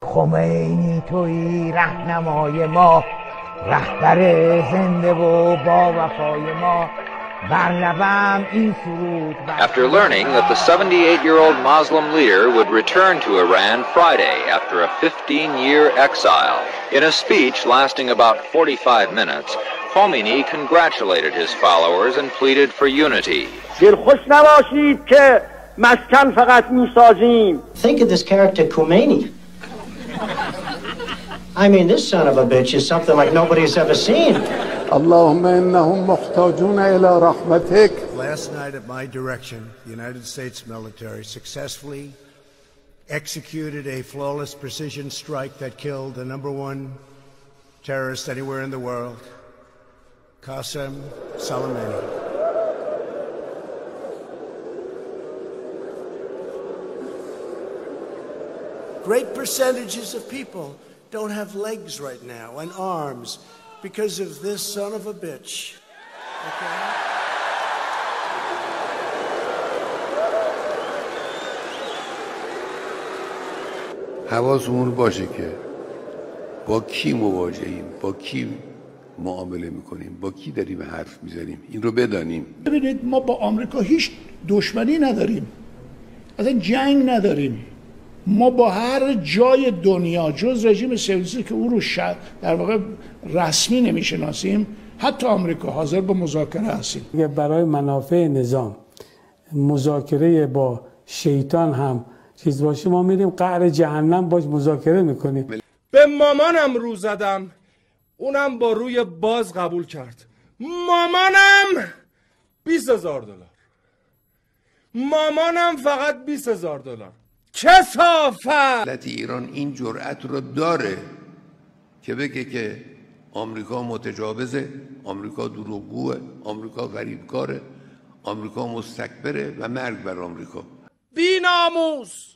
خمینی تویی رهنمای ما، رهبر زنده و با وفای ما. After learning that the 78-year-old Muslim leader would return to Iran Friday after a 15-year exile, in a speech lasting about 45 minutes, Khomeini congratulated his followers and pleaded for unity. Think of this character Khomeini. I mean, this son of a bitch is something like nobody's ever seen. Last night at my direction, the United States military successfully executed a flawless precision strike that killed the #1 terrorist anywhere in the world, Qasem Soleimani. Great percentages of people don't have legs right now and arms because of this son of a bitch. Okay? حواسمون باشه که با کی مواجهیم، با کی معامله میکنیم، با کی داریم حرف میزنیم، این رو بدانیم. ببینید ما با آمریکا هیچ دشمنی نداریم، اصلا جنگ نداریم. ما با هر جای دنیا جز رژیم صهیونیستی که او رو در واقع رسمی نمیشناسیم، حتی آمریکا حاضر به مذاکره هستیم. برای منافع نظام مذاکره با شیطان هم چیز باشه، ما میریم قعر جهنم باش مذاکره میکنیم. به مامانم رو زدم، اونم با روی باز قبول کرد. مامانم $20,000، مامانم فقط $20,000. کثافت! دولت ایران این جرأت رو داره که بگه که آمریکا متجاوزه، آمریکا دروغگوه، آمریکا غریبکاره، آمریکا مستکبره و مرگ بر آمریکا. بی‌ناموس!